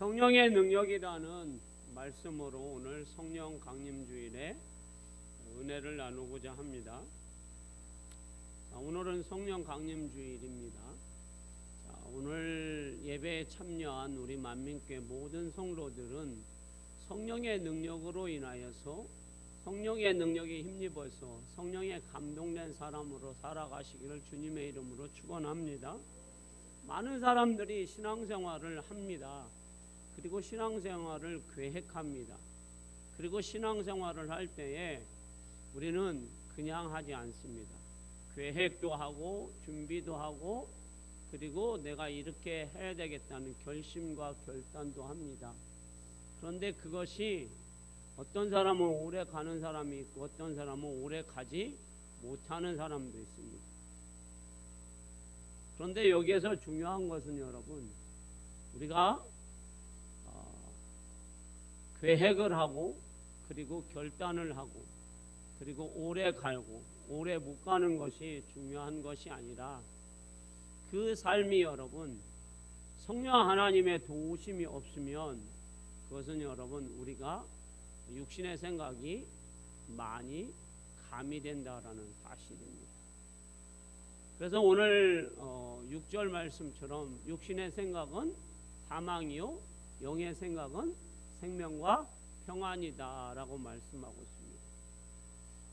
성령의 능력이라는 말씀으로 오늘 성령 강림주일에 은혜를 나누고자 합니다. 오늘은 성령 강림주일입니다. 오늘 예배에 참여한 우리 만민교회 모든 성도들은 성령의 능력으로 인하여서 성령의 능력에 힘입어서 성령에 감동된 사람으로 살아가시기를 주님의 이름으로 축원합니다. 많은 사람들이 신앙생활을 합니다. 그리고 신앙생활을 계획합니다. 그리고 신앙생활을 할 때에 우리는 그냥 하지 않습니다. 계획도 하고 준비도 하고 그리고 내가 이렇게 해야 되겠다는 결심과 결단도 합니다. 그런데 그것이 어떤 사람은 오래 가는 사람이 있고 어떤 사람은 오래 가지 못하는 사람도 있습니다. 그런데 여기에서 중요한 것은 여러분, 우리가 계획을 하고 그리고 결단을 하고 그리고 오래 가고 오래 못 가는 것이 중요한 것이 아니라 그 삶이 여러분 성령 하나님의 도우심이 없으면 그것은 여러분 우리가 육신의 생각이 많이 가미된다라는 사실입니다. 그래서 오늘 6절 말씀처럼 육신의 생각은 사망이요 영의 생각은 생명과 평안이다라고 말씀하고 있습니다.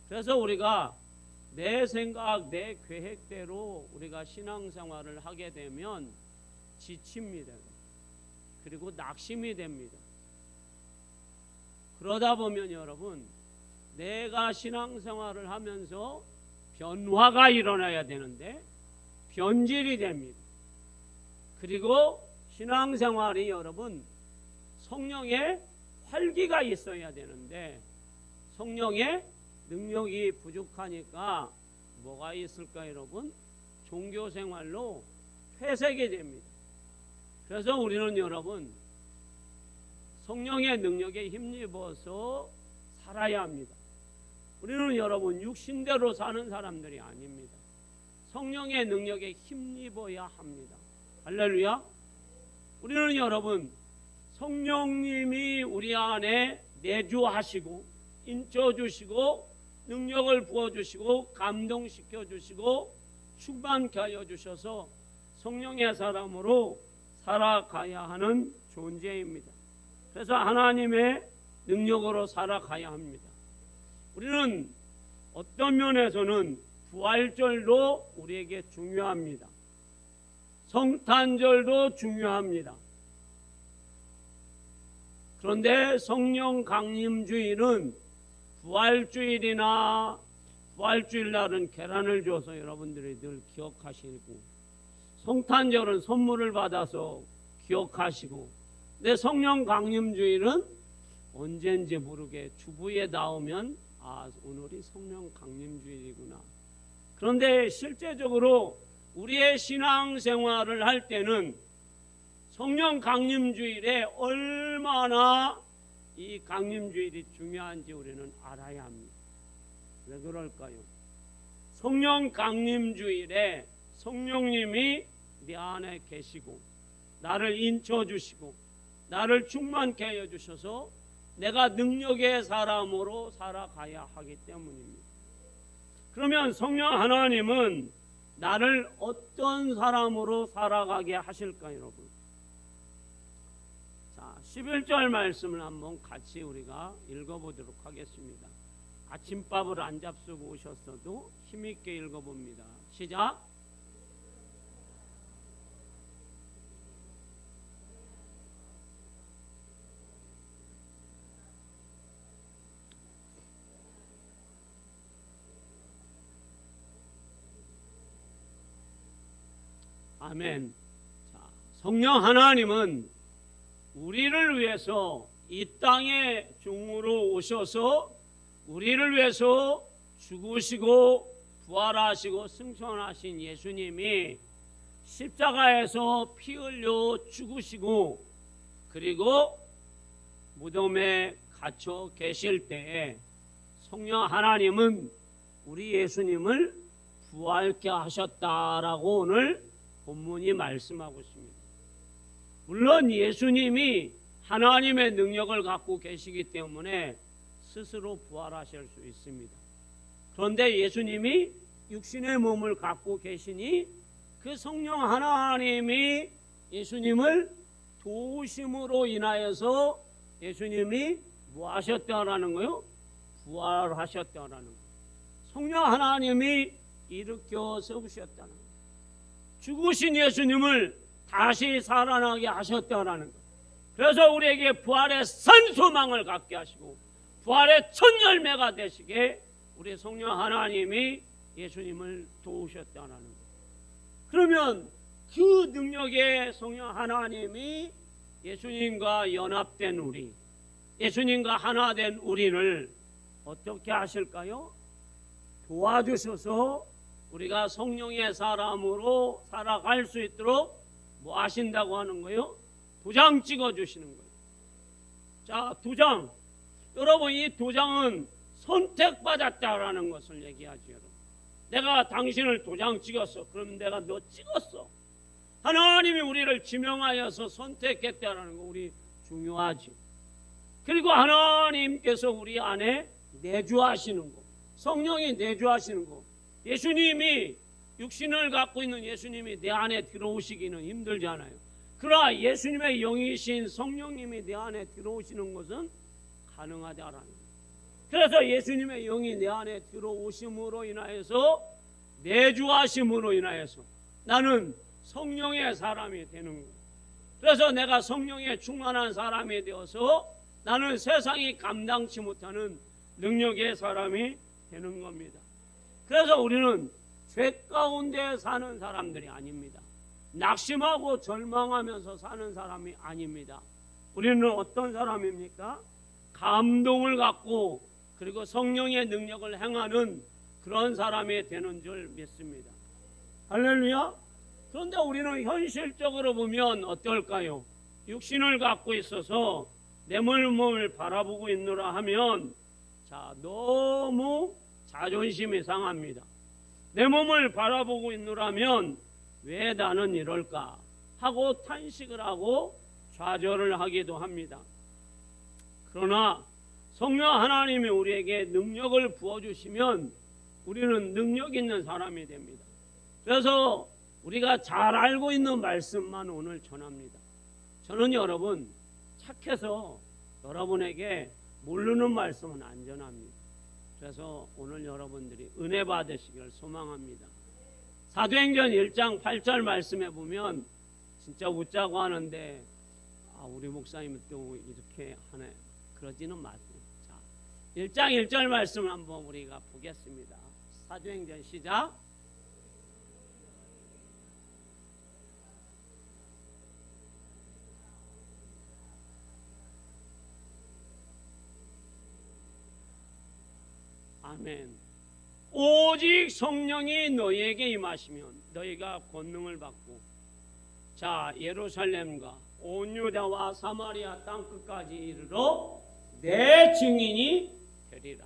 그래서 우리가 내 생각, 내 계획대로 우리가 신앙생활을 하게 되면 지칩니다. 그리고 낙심이 됩니다. 그러다 보면 여러분 내가 신앙생활을 하면서 변화가 일어나야 되는데 변질이 됩니다. 그리고 신앙생활이 여러분 성령의 활기가 있어야 되는데 성령의 능력이 부족하니까 뭐가 있을까 여러분? 종교생활로 퇴색이 됩니다. 그래서 우리는 여러분 성령의 능력에 힘입어서 살아야 합니다. 우리는 여러분 육신대로 사는 사람들이 아닙니다. 성령의 능력에 힘입어야 합니다. 할렐루야. 우리는 여러분 성령님이 우리 안에 내주하시고 인쳐주시고 능력을 부어주시고 감동시켜주시고 충만케 하여 주셔서 성령의 사람으로 살아가야 하는 존재입니다. 그래서 하나님의 능력으로 살아가야 합니다. 우리는 어떤 면에서는 부활절도 우리에게 중요합니다. 성탄절도 중요합니다. 그런데 성령 강림주일은 부활주일이나 부활주일날은 계란을 줘서 여러분들이 늘 기억하시고 성탄절은 선물을 받아서 기억하시고 근데 성령 강림주일은 언제인지 모르게 주부에 나오면 오늘이 성령 강림주일이구나. 그런데 실제적으로 우리의 신앙생활을 할 때는 성령 강림주일에 얼마나 이 강림주일이 중요한지 우리는 알아야 합니다. 왜 그럴까요? 성령 강림주일에 성령님이 내 안에 계시고 나를 인쳐주시고 나를 충만케 하여 주셔서 내가 능력의 사람으로 살아가야 하기 때문입니다. 그러면 성령 하나님은 나를 어떤 사람으로 살아가게 하실까요, 여러분? 자, 11절 말씀을 한번 같이 우리가 읽어보도록 하겠습니다. 아침밥을 안 잡수고 오셨어도 힘있게 읽어봅니다. 시작! 아멘. 자, 성령 하나님은 우리를 위해서 이 땅에 종으로 오셔서 우리를 위해서 죽으시고 부활하시고 승천하신 예수님이 십자가에서 피 흘려 죽으시고 그리고 무덤에 갇혀 계실 때에 성령 하나님은 우리 예수님을 부활케 하셨다라고 오늘 본문이 말씀하고 있습니다. 물론 예수님이 하나님의 능력을 갖고 계시기 때문에 스스로 부활하실 수 있습니다. 그런데 예수님이 육신의 몸을 갖고 계시니 그 성령 하나님이 예수님을 도우심으로 인하여서 예수님이 뭐 하셨다라는 거요? 부활하셨다라는 거예요. 성령 하나님이 일으켜 세우셨다는 거예요. 죽으신 예수님을 다시 살아나게 하셨다라는 거예요. 그래서 우리에게 부활의 선 소망을 갖게 하시고 부활의 첫 열매가 되시게 우리 성령 하나님이 예수님을 도우셨다는 거예요. 그러면 그 능력의 성령 하나님이 예수님과 연합된 우리, 예수님과 하나 된 우리를 어떻게 하실까요? 도와주셔서 우리가 성령의 사람으로 살아갈 수 있도록 뭐 하신다고 하는 거예요? 도장 찍어주시는 거예요. 자, 도장. 여러분, 이 도장은 선택받았다라는 것을 얘기하죠. 여러분. 내가 당신을 도장 찍었어. 그럼 내가 너 찍었어. 하나님이 우리를 지명하여서 선택했다라는 거 우리 중요하지. 그리고 하나님께서 우리 안에 내주하시는 거, 성령이 내주하시는 거. 예수님이 육신을 갖고 있는 예수님이 내 안에 들어오시기는 힘들잖아요. 그러나 예수님의 영이신 성령님이 내 안에 들어오시는 것은 가능하다라는 거예요. 그래서 예수님의 영이 내 안에 들어오심으로 인하여서 내주하심으로 인하여서 나는 성령의 사람이 되는 거예요. 그래서 내가 성령에 충만한 사람이 되어서 나는 세상이 감당치 못하는 능력의 사람이 되는 겁니다. 그래서 우리는 죄 가운데 사는 사람들이 아닙니다. 낙심하고 절망하면서 사는 사람이 아닙니다. 우리는 어떤 사람입니까? 감동을 갖고 그리고 성령의 능력을 행하는 그런 사람이 되는 줄 믿습니다. 할렐루야. 그런데 우리는 현실적으로 보면 어떨까요? 육신을 갖고 있어서 내 몸을 바라보고 있노라 하면 자, 너무 자존심이 상합니다. 내 몸을 바라보고 있노라면 왜 나는 이럴까 하고 탄식을 하고 좌절을 하기도 합니다. 그러나 성령 하나님이 우리에게 능력을 부어주시면 우리는 능력 있는 사람이 됩니다. 그래서 우리가 잘 알고 있는 말씀만 오늘 전합니다. 저는 여러분 착해서 여러분에게 모르는 말씀은 안 전합니다. 그래서 오늘 여러분들이 은혜 받으시기를 소망합니다. 사도행전 1장 8절 말씀에 보면 진짜 웃자고 하는데 우리 목사님은 또 이렇게 하네. 그러지는 마세요. 자, 1장 1절 말씀을 한번 우리가 보겠습니다. 사도행전 시작. 아멘. 오직 성령이 너희에게 임하시면 너희가 권능을 받고 자 예루살렘과 온 유다와 사마리아 땅끝까지 이르러 내 증인이 되리라.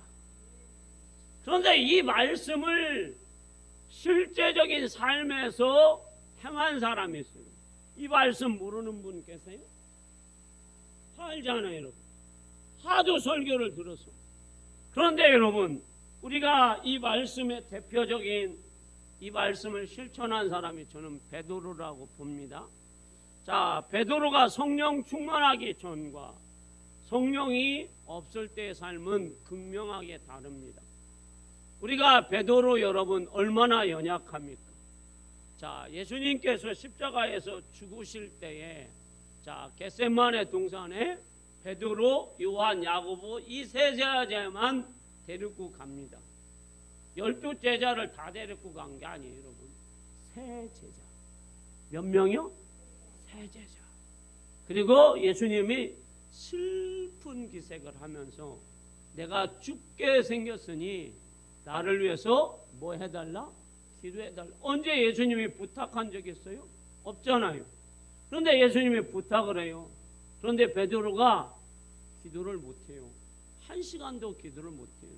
그런데 이 말씀을 실제적인 삶에서 행한 사람이 있어요. 이 말씀 모르는 분 계세요? 알잖아요, 여러분. 하도 설교를 들어서. 그런데 여러분, 우리가 이 말씀의 대표적인 이 말씀을 실천한 사람이 저는 베드로라고 봅니다. 자, 베드로가 성령 충만하기 전과 성령이 없을 때의 삶은 극명하게 다릅니다. 우리가 베드로 여러분 얼마나 연약합니까? 자, 예수님께서 십자가에서 죽으실 때에 자, 겟세마네 동산에 베드로, 요한, 야고보 이 세 제자만 데리고 갑니다. 12 제자를 다 데리고 간 게 아니에요, 여러분. 세 제자. 몇 명이요? 세 제자. 그리고 예수님이 슬픈 기색을 하면서 내가 죽게 생겼으니 나를 위해서 뭐 해달라? 기도해달라. 언제 예수님이 부탁한 적 있어요? 없잖아요. 그런데 예수님이 부탁을 해요. 그런데 베드로가 기도를 못해요. 1시간도 기도를 못해요.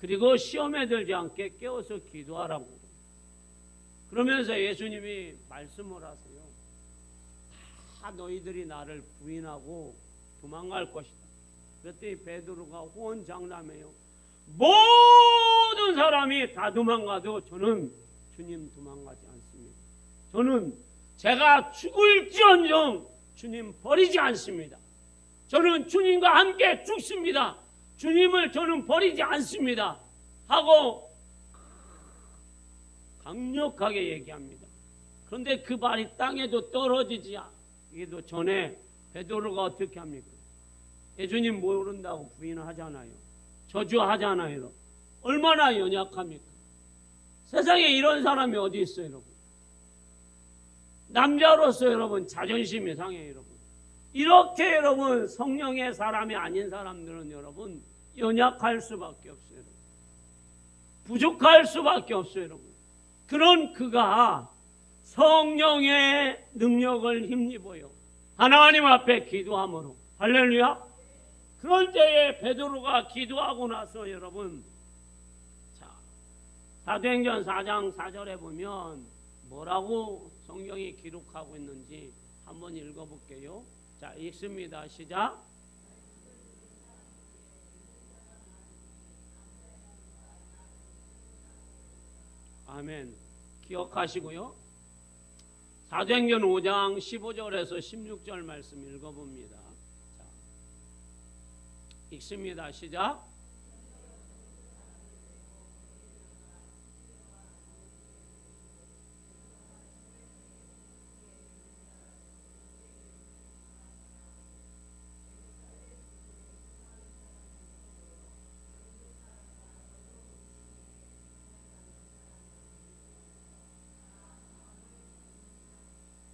그리고 시험에 들지 않게 깨워서 기도하라고. 그러면서 예수님이 말씀을 하세요. 다 너희들이 나를 부인하고 도망갈 것이다. 그랬더니 베드로가 호언장담해요. 모든 사람이 다 도망가도 저는 주님 도망가지 않습니다. 저는 제가 죽을지언정 주님 버리지 않습니다. 저는 주님과 함께 죽습니다. 주님을 저는 버리지 않습니다. 하고 강력하게 얘기합니다. 그런데 그 말이 땅에도 떨어지지 않기도 전에 베드로가 어떻게 합니까? 예수님 모른다고 부인하잖아요. 저주하잖아요. 얼마나 연약합니까? 세상에 이런 사람이 어디 있어요, 여러분? 남자로서 여러분 자존심이 상해요, 여러분. 이렇게 여러분 성령의 사람이 아닌 사람들은 여러분 연약할 수밖에 없어요, 여러분. 부족할 수밖에 없어요, 여러분. 그런 그가 성령의 능력을 힘입어요. 하나님 앞에 기도함으로. 할렐루야. 그럴 때에 베드로가 기도하고 나서 여러분, 자, 사도행전 4장 4절에 보면 뭐라고 성경이 기록하고 있는지 한번 읽어볼게요. 자, 읽습니다. 시작. 아멘. 기억하시고요. 사도행전 5장 15절에서 16절 말씀 읽어봅니다. 자, 읽습니다. 시작.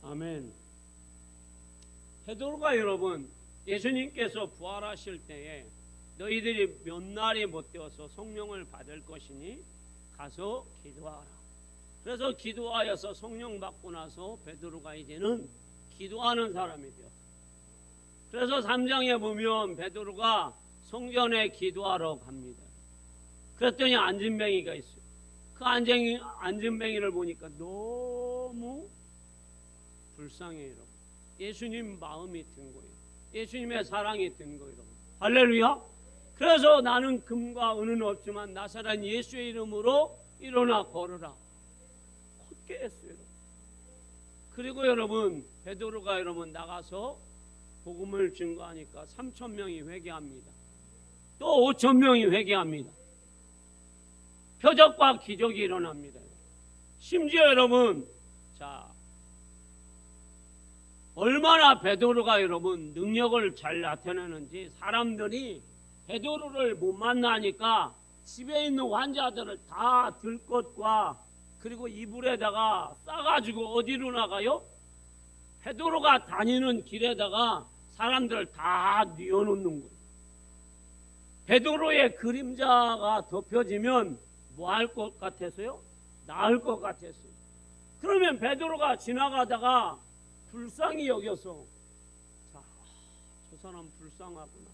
아멘. 베드로가 여러분 예수님께서 부활하실 때에 너희들이 몇 날이 못 되어서 성령을 받을 것이니 가서 기도하라. 그래서 기도하여서 성령 받고 나서 베드로가 이제는 기도하는 사람이 되었어요. 그래서 3장에 보면 베드로가 성전에 기도하러 갑니다. 그랬더니 안진뱅이가 있어요. 그 안진뱅이를 보니까 너무 불쌍해요. 예수님 마음이 든 거예요. 예수님의 사랑이 든 거예요. 할렐루야. 그래서 나는 금과 은은 없지만 나사렛 예수의 이름으로 일어나 걸으라. 걷게 했어요. 그리고 여러분 베드로가 여러분 나가서 복음을 증거하니까 3,000명이 회개합니다. 또 5,000명이 회개합니다. 표적과 기적이 일어납니다. 심지어 여러분, 자, 얼마나 베드로가 여러분 능력을 잘 나타내는지 사람들이 베드로를 못 만나니까 집에 있는 환자들을 다 들것과 그리고 이불에다가 싸가지고 어디로 나가요? 베드로가 다니는 길에다가 사람들을 다 뉘어놓는 거예요. 베드로의 그림자가 덮여지면 뭐 할 것 같았어요? 나을 것 같았어요. 그러면 베드로가 지나가다가 불쌍히 여겨서 자, 저 사람 불쌍하구나.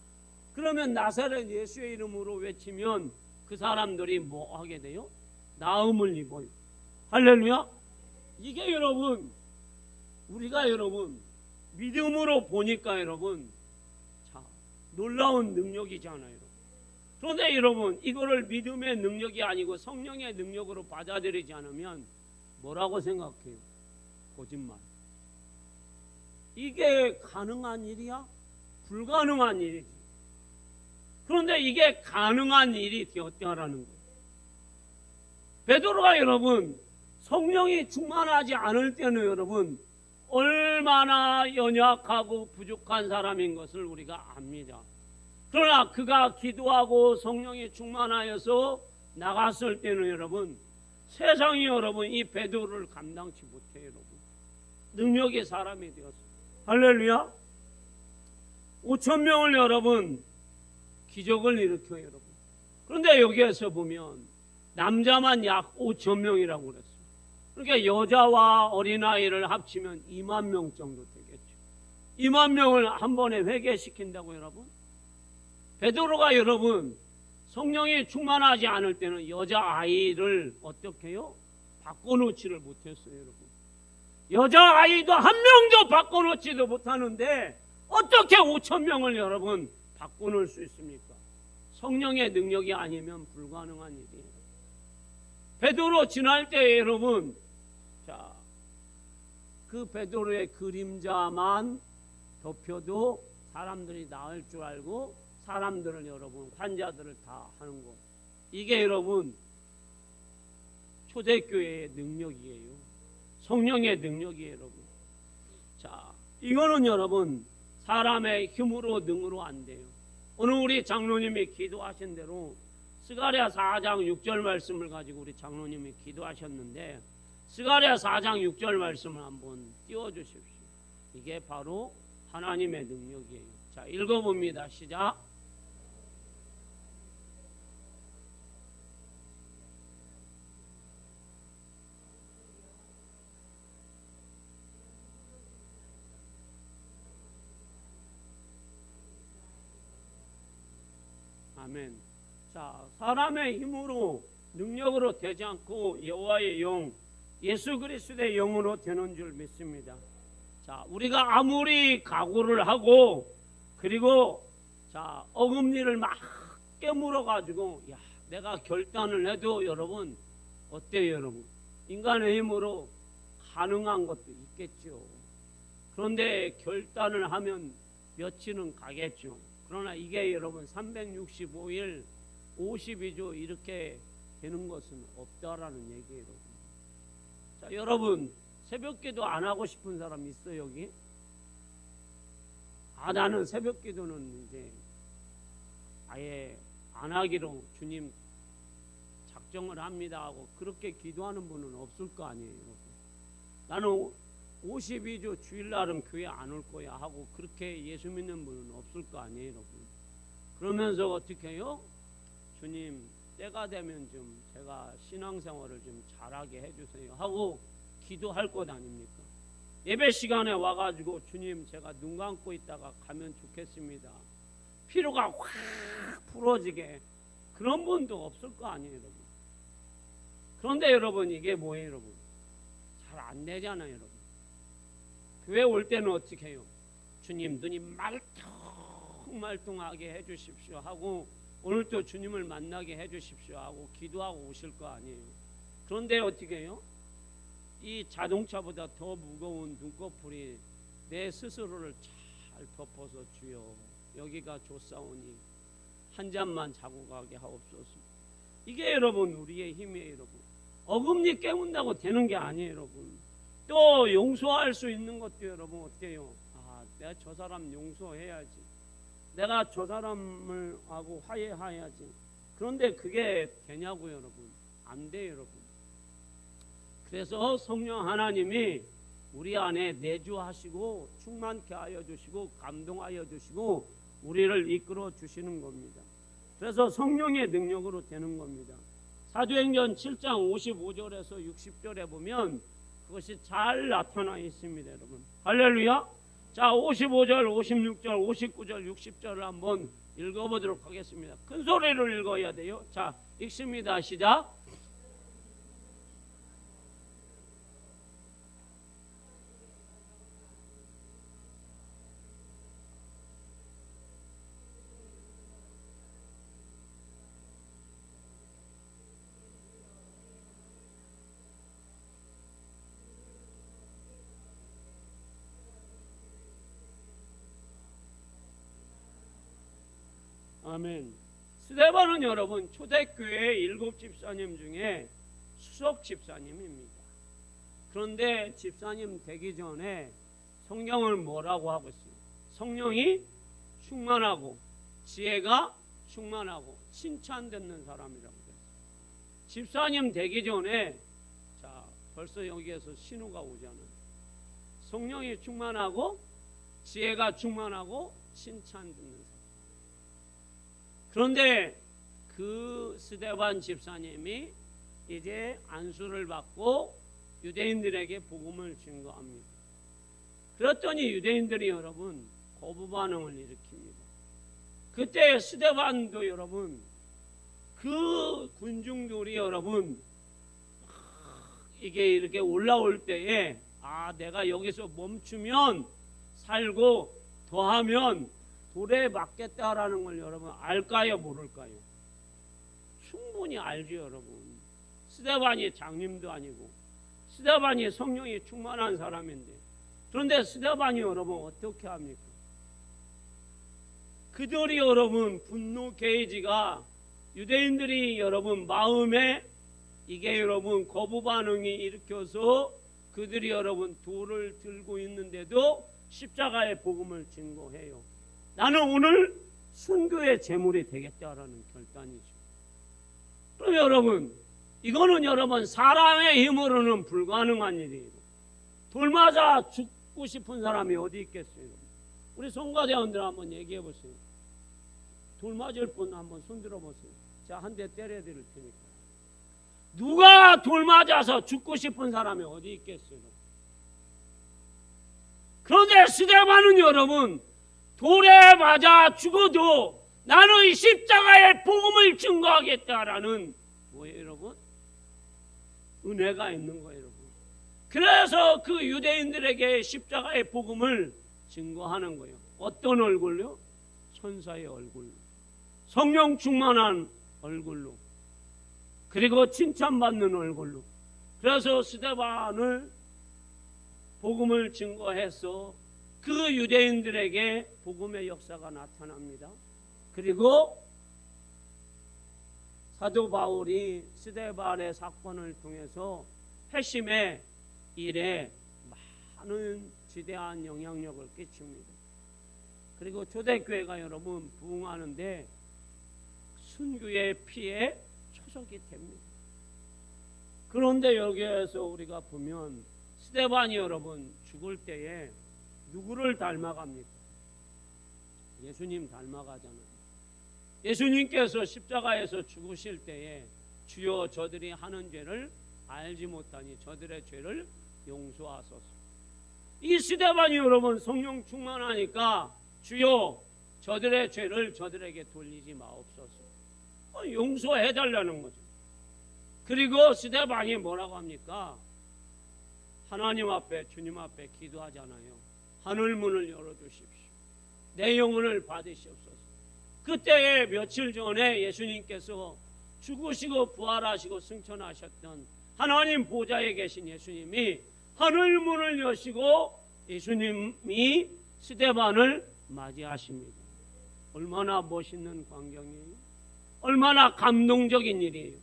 그러면 나사렛 예수의 이름으로 외치면 그 사람들이 뭐 하게 돼요? 나음을 입어요. 할렐루야. 이게 여러분 우리가 여러분 믿음으로 보니까 여러분 자, 놀라운 능력이잖아요. 여러분. 그런데 여러분 이거를 믿음의 능력이 아니고 성령의 능력으로 받아들이지 않으면 뭐라고 생각해요? 거짓말. 이게 가능한 일이야? 불가능한 일이지. 그런데 이게 가능한 일이 되었다라는 거예요. 베드로가 여러분 성령이 충만하지 않을 때는 여러분 얼마나 연약하고 부족한 사람인 것을 우리가 압니다. 그러나 그가 기도하고 성령이 충만하여서 나갔을 때는 여러분 세상이 여러분 이 베드로를 감당치 못해요. 여러분 능력의 사람이 되었어요. 할렐루야. 5,000명을 여러분 기적을 일으켜요. 여러분. 그런데 여기에서 보면 남자만 약 5,000명이라고 그랬어요. 그러니까 여자와 어린아이를 합치면 2만 명 정도 되겠죠. 2만 명을 한 번에 회개시킨다고 여러분. 베드로가 여러분 성령이 충만하지 않을 때는 여자아이를 어떻게 해요? 바꿔놓지를 못했어요. 여러분. 여자아이도 한 명도 바꿔놓지도 못하는데 어떻게 5천 명을 여러분 바꿔놓을 수 있습니까? 성령의 능력이 아니면 불가능한 일이에요. 베드로 지날 때 여러분, 자, 그 베드로의 그림자만 덮여도 사람들이 나을 줄 알고 사람들을 여러분 환자들을 다 하는 것, 이게 여러분 초대교회의 능력이에요. 성령의 능력이에요, 여러분. 자, 이거는 여러분 사람의 힘으로 능으로 안 돼요. 오늘 우리 장로님이 기도하신 대로 스가랴 4장 6절 말씀을 가지고 우리 장로님이 기도하셨는데, 스가랴 4장 6절 말씀을 한번 띄워주십시오. 이게 바로 하나님의 능력이에요. 자, 읽어봅니다. 시작. 아멘. 자, 사람의 힘으로 능력으로 되지 않고 여호와의 영, 예수 그리스도의 영으로 되는 줄 믿습니다. 자, 우리가 아무리 각오를 하고 그리고 자 어금니를 막 깨물어 가지고 야 내가 결단을 해도 여러분 어때요, 여러분? 인간의 힘으로 가능한 것도 있겠죠. 그런데 결단을 하면 며칠은 가겠죠. 그러나 이게 여러분 365일 52주 이렇게 되는 것은 없다라는 얘기예요. 여러분. 자, 여러분 새벽기도 안 하고 싶은 사람 있어요, 여기? 아, 나는 새벽기도는 이제 아예 안 하기로 주님 작정을 합니다 하고 그렇게 기도하는 분은 없을 거 아니에요. 여러분. 나는 52주 주일날은 교회 안 올 거야 하고 그렇게 예수 믿는 분은 없을 거 아니에요, 여러분. 그러면서 어떻게 해요? 주님 때가 되면 좀 제가 신앙생활을 좀 잘하게 해주세요 하고 기도할 것 아닙니까? 예배 시간에 와가지고 주님 제가 눈 감고 있다가 가면 좋겠습니다. 피로가 확 풀어지게 그런 분도 없을 거 아니에요, 여러분. 그런데 여러분 이게 뭐예요, 여러분? 잘 안 되잖아요, 여러분. 교회 올 때는 어떻게 해요? 주님 눈이 말똥말똥하게 해주십시오 하고 오늘도 주님을 만나게 해주십시오 하고 기도하고 오실 거 아니에요. 그런데 어떻게 해요? 이 자동차보다 더 무거운 눈꺼풀이 내 스스로를 잘 덮어서 주여 여기가 좋사오니 한 잔만 자고 가게 하옵소서. 이게 여러분 우리의 힘이에요, 여러분. 어금니 깨문다고 되는 게 아니에요, 여러분. 또 용서할 수 있는 것도 여러분 어때요? 아, 내가 저 사람 용서해야지. 내가 저 사람을 하고 화해해야지. 그런데 그게 되냐고요, 여러분? 안 돼요, 여러분. 그래서 성령 하나님이 우리 안에 내주하시고 충만케 하여 주시고 감동하여 주시고 우리를 이끌어 주시는 겁니다. 그래서 성령의 능력으로 되는 겁니다. 사도행전 7장 55절에서 60절에 보면 그것이 잘 나타나 있습니다, 여러분. 할렐루야. 자, 55절, 56절, 59절, 60절을 한번 읽어보도록 하겠습니다. 큰 소리로 읽어야 돼요. 자, 읽습니다. 시작. 아멘. 스데반은 여러분 초대교회 7 집사님 중에 수석 집사님입니다. 그런데 집사님 되기 전에 성경을 뭐라고 하고 있어요? 성령이 충만하고 지혜가 충만하고 칭찬듣는 사람이라고 했어요. 집사님 되기 전에 자 벌써 여기에서 신호가 오잖아요. 성령이 충만하고 지혜가 충만하고 칭찬듣는 사람. 그런데 그 스데반 집사님이 이제 안수를 받고 유대인들에게 복음을 증거합니다. 그랬더니 유대인들이 여러분 거부 반응을 일으킵니다. 그때 스데반도 여러분 그 군중들이 여러분 이게 이렇게 올라올 때에 내가 여기서 멈추면 살고 더하면 돌에 맞겠다라는 걸 여러분 알까요, 모를까요? 충분히 알죠, 여러분. 스데반이 장님도 아니고 스데반이 성령이 충만한 사람인데, 그런데 스데반이 여러분 어떻게 합니까? 그들이 여러분 분노 게이지가 유대인들이 여러분 마음에 이게 여러분 거부 반응이 일으켜서 그들이 여러분 돌을 들고 있는데도 십자가의 복음을 증거해요. 나는 오늘 순교의 제물이 되겠다라는 결단이죠. 그럼 여러분 이거는 여러분 사람의 힘으로는 불가능한 일이에요. 돌 맞아 죽고 싶은 사람이 어디 있겠어요? 우리 성가대원들 한번 얘기해 보세요. 돌 맞을 분 한번 손 들어 보세요. 자, 한 대 때려 드릴 테니까. 누가 돌 맞아서 죽고 싶은 사람이 어디 있겠어요? 그런데 스데반은 여러분 돌에 맞아 죽어도 나는 이 십자가의 복음을 증거하겠다라는 뭐예요, 여러분? 은혜가 있는 거예요, 여러분. 그래서 그 유대인들에게 십자가의 복음을 증거하는 거예요. 어떤 얼굴요? 천사의 얼굴로, 성령 충만한 얼굴로, 그리고 칭찬받는 얼굴로. 그래서 스데반을 복음을 증거해서 그 유대인들에게 복음의 역사가 나타납니다. 그리고 사도 바울이 스데반의 사건을 통해서 회심의 일에 많은 지대한 영향력을 끼칩니다. 그리고 초대교회가 여러분 부흥하는데 순교의 피에 초석이 됩니다. 그런데 여기에서 우리가 보면 스데반이 여러분 죽을 때에 누구를 닮아갑니까? 예수님 닮아가잖아요. 예수님께서 십자가에서 죽으실 때에 주여 저들이 하는 죄를 알지 못하니 저들의 죄를 용서하소서. 이 스데반이 여러분 성령 충만하니까 주여 저들의 죄를 저들에게 돌리지 마옵소서. 용서해달라는 거죠. 그리고 스데반이 뭐라고 합니까? 하나님 앞에 주님 앞에 기도하잖아요. 하늘 문을 열어주십시오. 내 영혼을 받으시옵소서. 그때에 며칠 전에 예수님께서 죽으시고 부활하시고 승천하셨던 하나님 보좌에 계신 예수님이 하늘 문을 여시고 예수님이 스데반을 맞이하십니다. 얼마나 멋있는 광경이에요. 얼마나 감동적인 일이에요.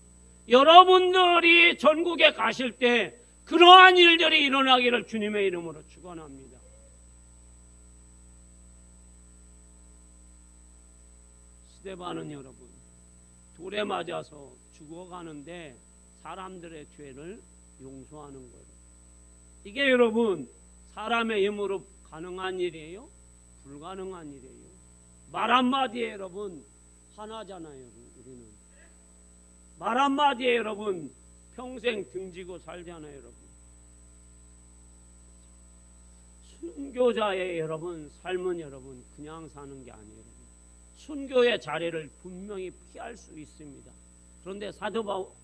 여러분들이 전국에 가실 때 그러한 일들이 일어나기를 주님의 이름으로 축원합니다. 스데반은 여러분 돌에 맞아서 죽어가는데 사람들의 죄를 용서하는 거예요. 이게 여러분 사람의 힘으로 가능한 일이에요? 불가능한 일이에요. 말 한마디에 여러분 하나잖아요. 우리는 말 한마디에 여러분 평생 등지고 살잖아요. 여러분 순교자의 여러분 삶은 여러분 그냥 사는 게 아니에요. 순교의 자리를 분명히 피할 수 있습니다. 그런데 사도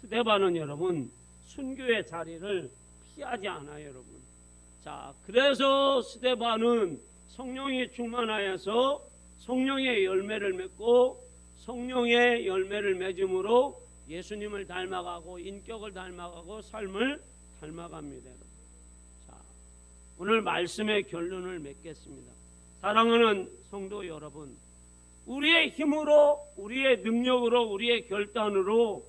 스데반은 여러분 순교의 자리를 피하지 않아요. 여러분 자, 그래서 스데반은 성령이 충만하여서 성령의 열매를 맺고 성령의 열매를 맺음으로 예수님을 닮아가고 인격을 닮아가고 삶을 닮아갑니다. 자, 오늘 말씀의 결론을 맺겠습니다. 사랑하는 성도 여러분, 우리의 힘으로 우리의 능력으로 우리의 결단으로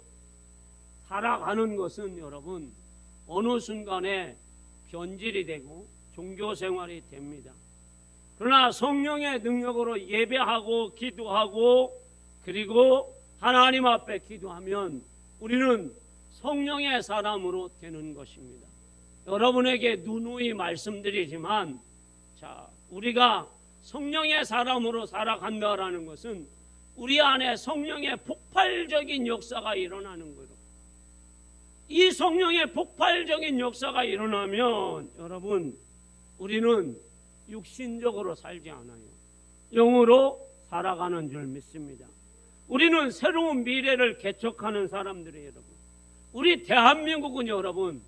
살아가는 것은 여러분 어느 순간에 변질이 되고 종교생활이 됩니다. 그러나 성령의 능력으로 예배하고 기도하고 그리고 하나님 앞에 기도하면 우리는 성령의 사람으로 되는 것입니다. 여러분에게 누누이 말씀드리지만 자, 우리가 성령의 사람으로 살아간다라는 것은 우리 안에 성령의 폭발적인 역사가 일어나는 거예요. 이 성령의 폭발적인 역사가 일어나면 여러분 우리는 육신적으로 살지 않아요. 영으로 살아가는 줄 믿습니다. 우리는 새로운 미래를 개척하는 사람들이에요. 여러분 우리 대한민국은 여러분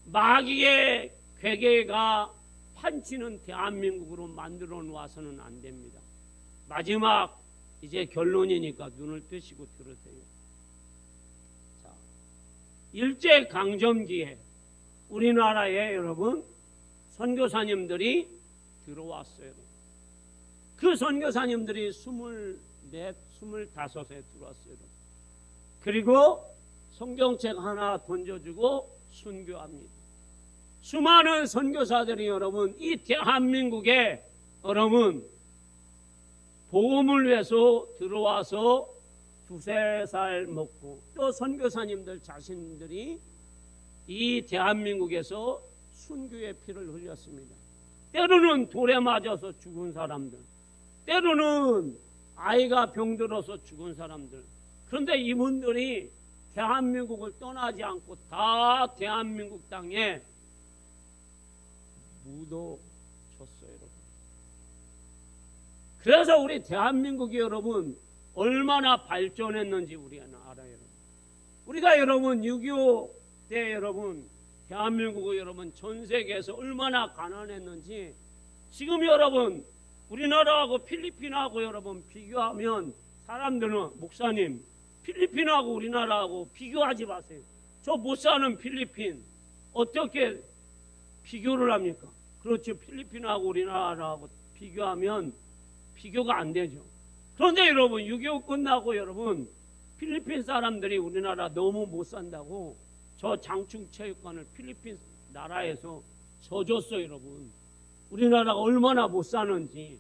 마귀의 괴계가 판치는 대한민국으로 만들어 놓아서는 안 됩니다. 마지막 이제 결론이니까 눈을 뜨시고 들으세요. 자, 일제 강점기에 우리나라에 여러분 선교사님들이 들어왔어요. 그 선교사님들이 24, 25에 들어왔어요. 그리고 성경책 하나 던져주고 순교합니다. 수많은 선교사들이 여러분 이 대한민국에 여러분 복음을 위해서 들어와서 2-3살 먹고 또 선교사님들 자신들이 이 대한민국에서 순교의 피를 흘렸습니다. 때로는 돌에 맞아서 죽은 사람들, 때로는 아이가 병들어서 죽은 사람들. 그런데 이분들이 대한민국을 떠나지 않고 다 대한민국 땅에 묻어졌어요, 여러분. 그래서 우리 대한민국이 여러분 얼마나 발전했는지 우리가 알아요, 여러분. 우리가 여러분 6.25 때 여러분 대한민국이 여러분 전 세계에서 얼마나 가난했는지 지금 여러분 우리나라하고 필리핀하고 여러분 비교하면 사람들은 목사님 필리핀하고 우리나라하고 비교하지 마세요. 저 못 사는 필리핀 어떻게 비교를 합니까? 그렇죠. 필리핀하고 우리나라하고 비교하면 비교가 안 되죠. 그런데 여러분 6.25 끝나고 여러분 필리핀 사람들이 우리나라 너무 못 산다고 저 장충체육관을 필리핀 나라에서 져줬어요, 여러분. 우리나라가 얼마나 못 사는지.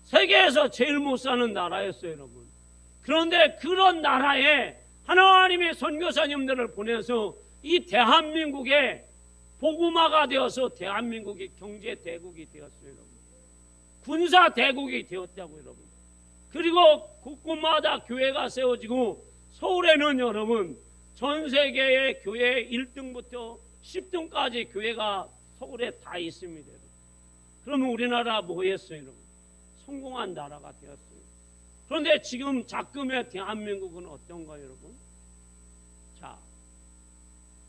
세계에서 제일 못 사는 나라였어요, 여러분. 그런데 그런 나라에 하나님의 선교사님들을 보내서 이 대한민국에 복음화가 되어서 대한민국이 경제 대국이 되었어요, 여러분. 군사 대국이 되었다고, 여러분. 그리고 곳곳마다 교회가 세워지고 서울에는 여러분 전 세계의 교회 1등부터 10등까지 교회가 서울에 다 있습니다, 여러분. 그러면 우리나라 뭐 했어요, 여러분? 성공한 나라가 되었어요. 그런데 지금 작금의 대한민국은 어떤가요, 여러분? 자,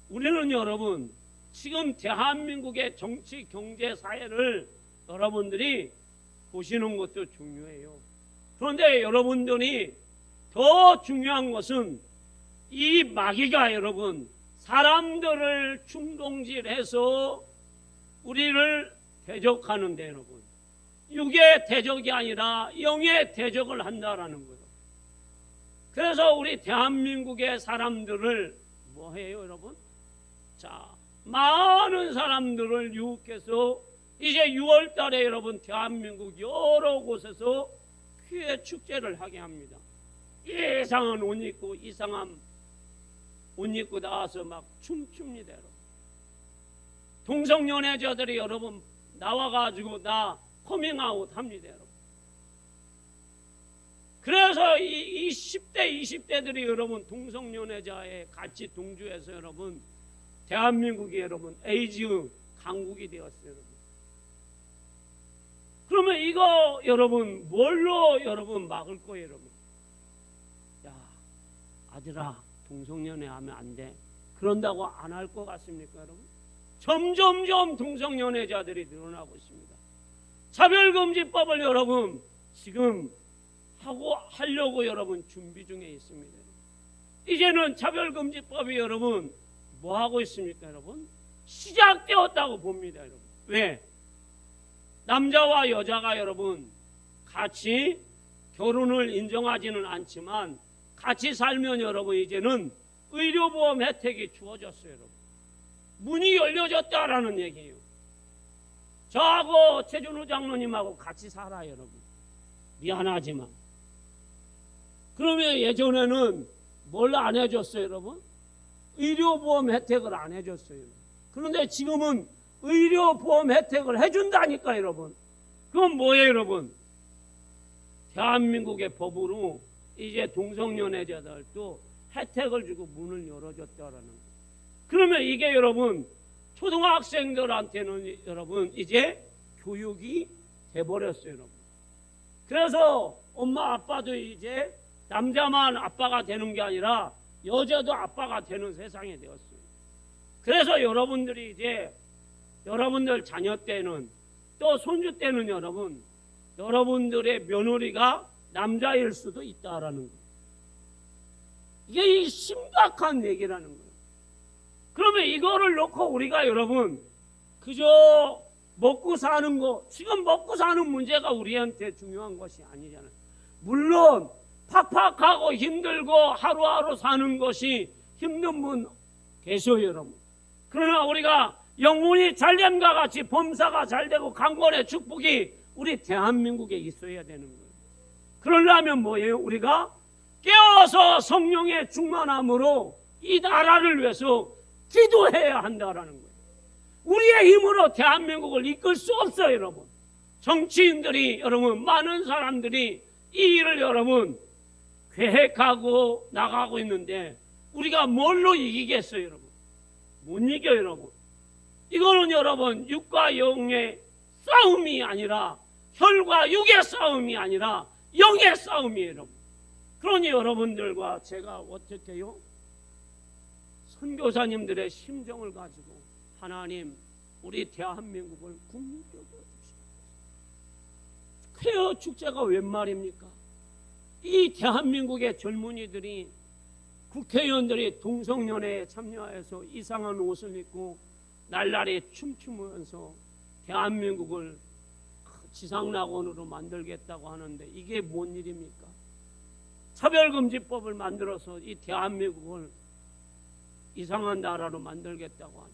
우리는 여러분 지금 대한민국의 정치, 경제, 사회를 여러분들이 보시는 것도 중요해요. 그런데 여러분들이 더 중요한 것은 이 마귀가 여러분 사람들을 충동질해서 우리를 대적하는데 여러분 육의 대적이 아니라 영의 대적을 한다라는 거예요. 그래서 우리 대한민국의 사람들을 뭐 해요, 여러분? 자, 많은 사람들을 유혹해서 이제 6월 달에 여러분 대한민국 여러 곳에서 퀴어 축제를 하게 합니다. 이상한 옷 입고 이상한 옷 입고 나와서 막 춤춥니다, 여러분. 동성연애자들이 여러분 나와가지고 나 커밍아웃 합니다, 여러분. 그래서 이 10대, 20대들이 여러분 동성연애자에 같이 동조해서 여러분 대한민국이 여러분 에이즈 강국이 되었어요, 여러분. 그러면 이거 여러분 뭘로 여러분 막을 거예요, 여러분? 야, 아들아, 동성연애 하면 안 돼. 그런다고 안 할 것 같습니까, 여러분? 점점점 동성연애자들이 늘어나고 있습니다. 차별금지법을 여러분 지금 하려고 여러분 준비 중에 있습니다. 이제는 차별금지법이 여러분 뭐 하고 있습니까, 여러분? 시작되었다고 봅니다, 여러분. 왜? 남자와 여자가 여러분 같이 결혼을 인정하지는 않지만 같이 살면 여러분 이제는 의료보험 혜택이 주어졌어요, 여러분. 문이 열려졌다라는 얘기예요. 저하고 최준호 장로님하고 같이 살아요, 여러분. 미안하지만. 그러면 예전에는 뭘 안 해줬어요, 여러분? 의료보험 혜택을 안 해줬어요. 그런데 지금은 의료보험 혜택을 해준다니까, 여러분. 그건 뭐예요, 여러분? 대한민국의 법으로 이제 동성연애자들도 혜택을 주고 문을 열어줬다라는 거예요. 그러면 이게 여러분 초등학생들한테는 여러분 이제 교육이 돼버렸어요, 여러분. 그래서 엄마 아빠도 이제 남자만 아빠가 되는 게 아니라 여자도 아빠가 되는 세상이 되었어요. 그래서 여러분들이 이제 여러분들 자녀 때는 또 손주 때는 여러분들의 며느리가 남자일 수도 있다라는 거예요. 이게 심각한 얘기라는 거예요. 그러면 이거를 놓고 우리가 여러분 그저 먹고 사는 거, 지금 먹고 사는 문제가 우리한테 중요한 것이 아니잖아요. 물론 팍팍하고 힘들고 하루하루 사는 것이 힘든 분 계셔요, 여러분. 그러나 우리가 영혼이 잘됨과 같이 범사가 잘되고 강권의 축복이 우리 대한민국에 있어야 되는 거예요. 그러려면 뭐예요? 우리가 깨어서 성령의 충만함으로 이 나라를 위해서 기도해야 한다라는 거예요. 우리의 힘으로 대한민국을 이끌 수 없어요, 여러분. 정치인들이, 여러분, 많은 사람들이 이 일을 여러분 계획하고 나가고 있는데 우리가 뭘로 이기겠어요, 여러분? 못 이겨요, 여러분. 이거는 여러분 육과 영의 싸움이 아니라, 혈과 육의 싸움이 아니라 영의 싸움이에요, 여러분. 그러니 여러분들과 제가 어떻게 해요? 선교사님들의 심정을 가지고 하나님, 우리 대한민국을 국민적으로 주시옵소서. 쾌어 축제가 웬 말입니까? 이 대한민국의 젊은이들이, 국회의원들이 동성연애에 참여해서 이상한 옷을 입고 날라리 춤추면서 대한민국을 지상낙원으로 만들겠다고 하는데 이게 뭔 일입니까? 차별금지법을 만들어서 이 대한민국을 이상한 나라로 만들겠다고 하니,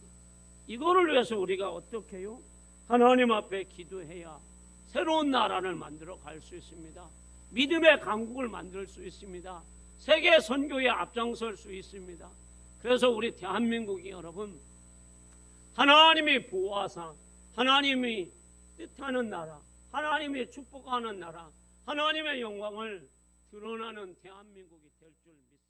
이거를 위해서 우리가 어떻게 해요? 하나님 앞에 기도해야 새로운 나라를 만들어 갈 수 있습니다. 믿음의 강국을 만들 수 있습니다. 세계 선교에 앞장설 수 있습니다. 그래서 우리 대한민국이 여러분 하나님이 보호하사, 하나님이 뜻하는 나라, 하나님이 축복하는 나라, 하나님의 영광을 드러나는 대한민국이 될 줄 믿습니다.